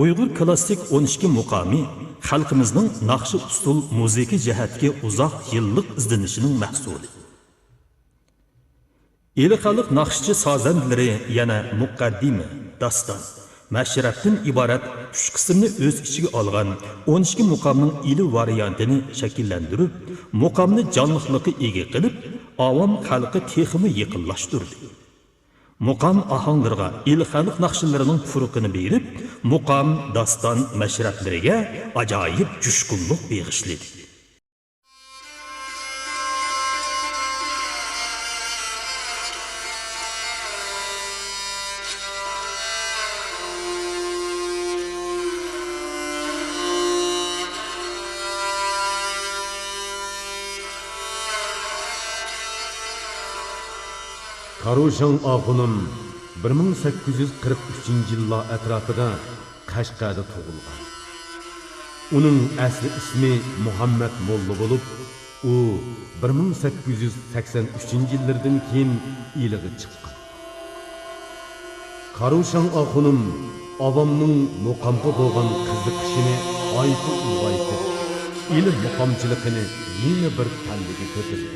Uyg'ur klassik 12 muqomi xalqimizning naqshi usul musiqiy jihatga uzoq yillik izlanishining mahsuli. Eliqalik naqshchi sozandalari yana muqaddima, daston, mashrabdan iborat 3 qismni o'z ichiga olgan 12 muqomning ili variantini shakllantirib, muqomni jonliqlikka ega qilib, avam xalqi texmi yaqinlashtirdi. Muqam ahanglarga ilxaliq naqshlarining furuqini berib, muqam daston mashrablariga ajoyib jushqunlik beg'ishladi. Karuşan Axunum 1843 yıllar etrafında Qashqarda tug'ilgan. Uning asli ismi Muhammad Molla bo'lib, u 1883 yillardan keyin iliga chiqqan. Karuşan Axunum avamning muqamga bo'lgan qiziqishini aytib ulg'aytib, ilm muqamchiligini yana bir tanliga ko'tardi.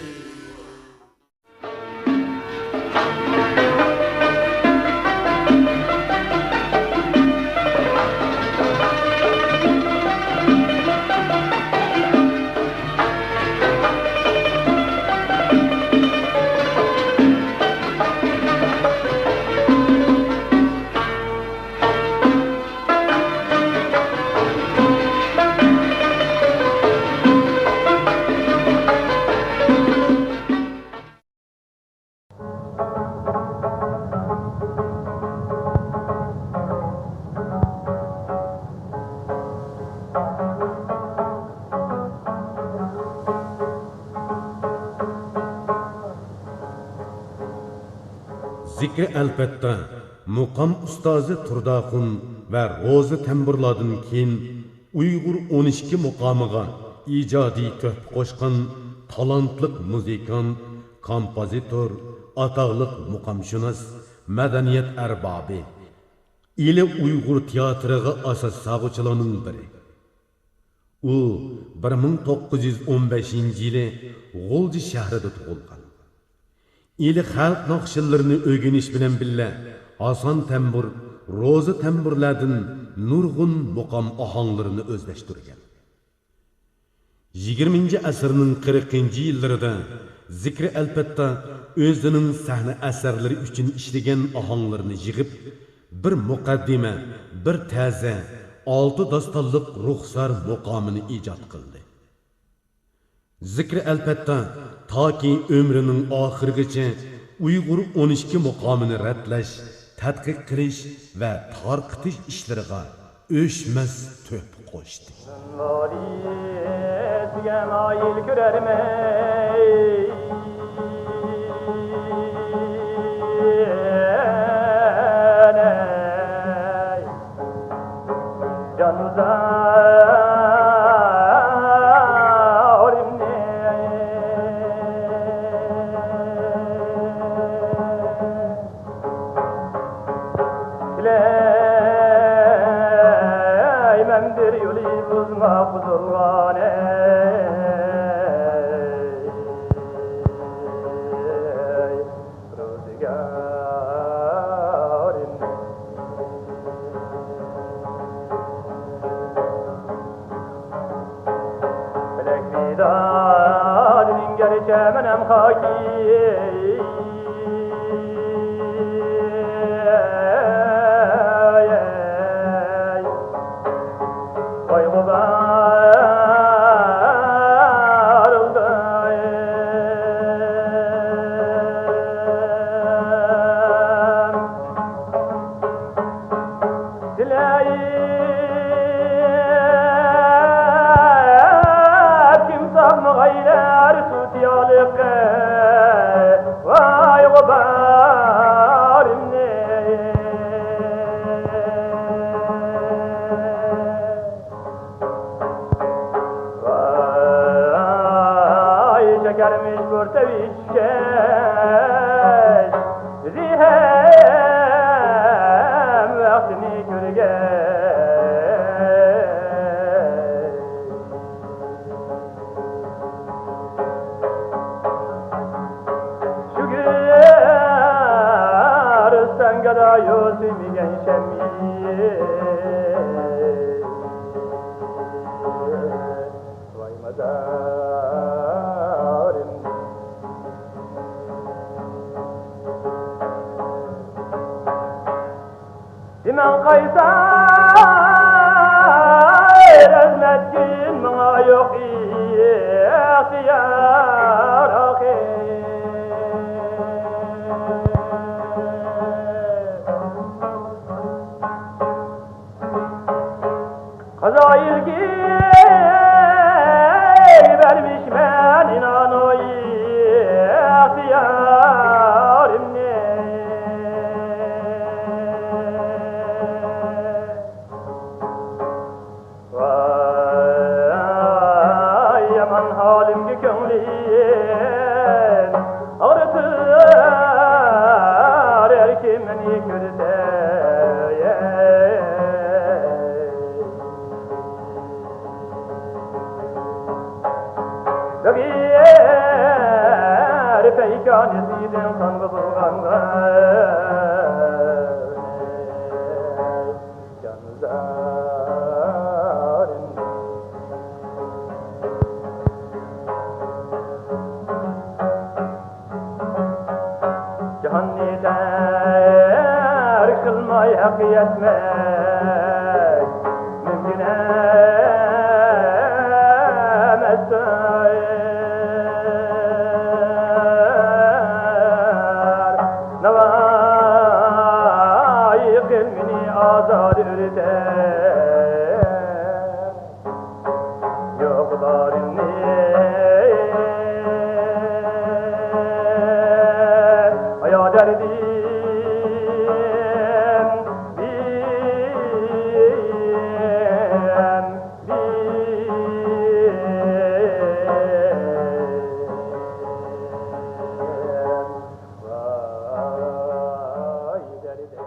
Zikri albatta muqam ustozi Turdaxun va Ro'zi Tamburlardan keyin Uyg'ur 12 muqomiga ijodiy tuhfa qo'shgan talantli muzikant, kompozitor, atoqli muqamshunos, madaniyat arbobi, ili Uyg'ur teatriga asos soluvchilarning biri. U 1915-yili G'o'lji shahrida tug'ilgan. İli xalq naqshillarini o'rganish bilan billa Hasan Tambur, Ro'zi Tamburlardan nurg'un muqam ohanglarini o'zlashtirgan. 20-asrning 40-yillarida Zikri albatta o'zining sahna asarlari uchun ishlagan ohanglarini yig'ib, bir muqaddima, bir ta'za, 6 dostonlik ruxsar muqomini ijod qildi. Zikri albatta toki ömrünün oxirigacha Uyg'ur 12 muqomini ratlash, tadqiq qilish va tarqitish ishlariga o'chmas to'p qo'shdi. Şekermiş kurtevişken Zihem vaktini görgen suymagan şemmiye Vay mazarim Dimen kaysar özmetkin bana yok ihtiyar akı Kazayirgi vermiş ben inan o ihtiyarım ne Vay yaman halimki könglim ağrıtır her kimini görse Döger peykanesiydin kanlı bulganlar Canızarın Cihanni terk kılmay hak yetmek Mümkün emez azad ürder Yokların aya derdim Vay derdim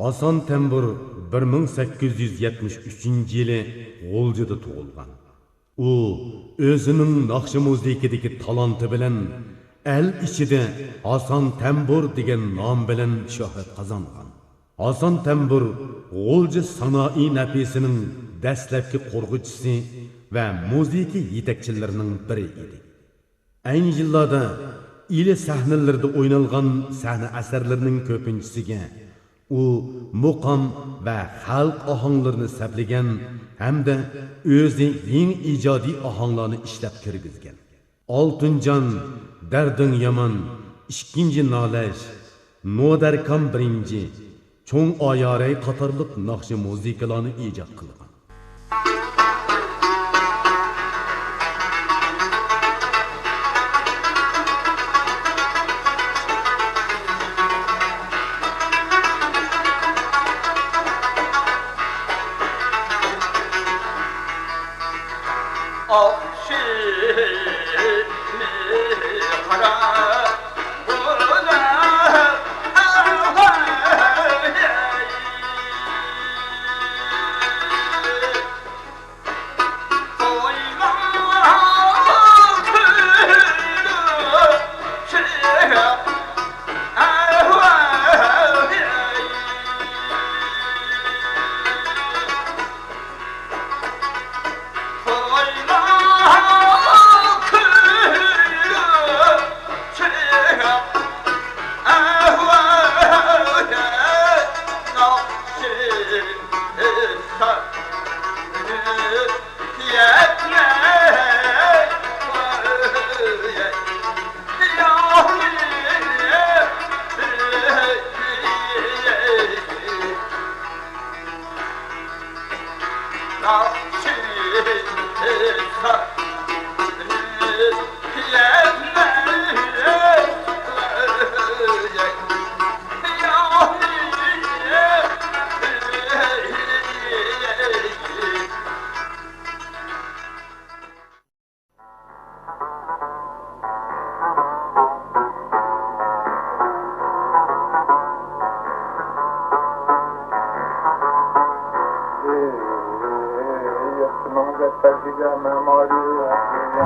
Hasan Tembur 1873 yılı G'oljada tug'ilgan. U o'zining naqshi musiqadagi talanti bilan el ichida Hasan Tembur degan nom bilan shuhrat qozongan. Hasan Tembur G'olja sanoiy nafisining dastlabki qo'rg'uvchisi va musiqa yetakchilarining biri edi. Ayni yillarda ili sahnalarda o'ynalgan sahna asarlarining ko'pinchisiga u muqam va xalq ohanglarini saplagan hamda o'zi eng ijodiy ohanglarni ishlab kirgizgan. Oltinjon, Darding yomon, ikkinchi nolash, Nodarkam birinchi, Cho'ng oyoray qatorliq naqshi musiqalarni ijod qilgan.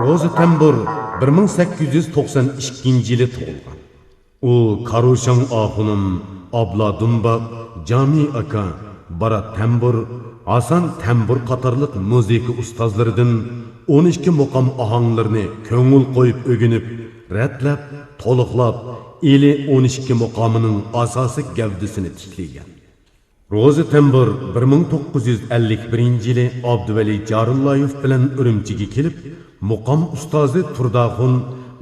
Rozi Tembur 1892 yılı tug'ilgan. U Karushan Axunum, Abla Dumbaq, Jami aka, Barat Tembur, Hasan Tembur qatorliq muzika ustozlaridan 12 muqam ahanglarini ko'ngil qo'yib o'ginib, ratlab, to'liqlab, eli 12 muqamining asosiy gavdasini tiklagan. Rozi Tembur 1951 yili Abduvali Jarullayev bilan Urumchiga kelib, muqam ustozi Turdaxun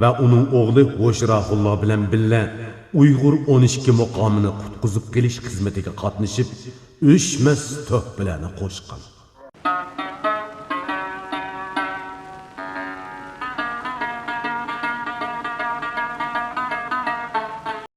va uning o'g'li Hoshirahulloh bilan billa Uyg'ur 12 muqomini qutqizib kelish xizmatiga qatnashib, o'chmas to'p bilan qo'shgan.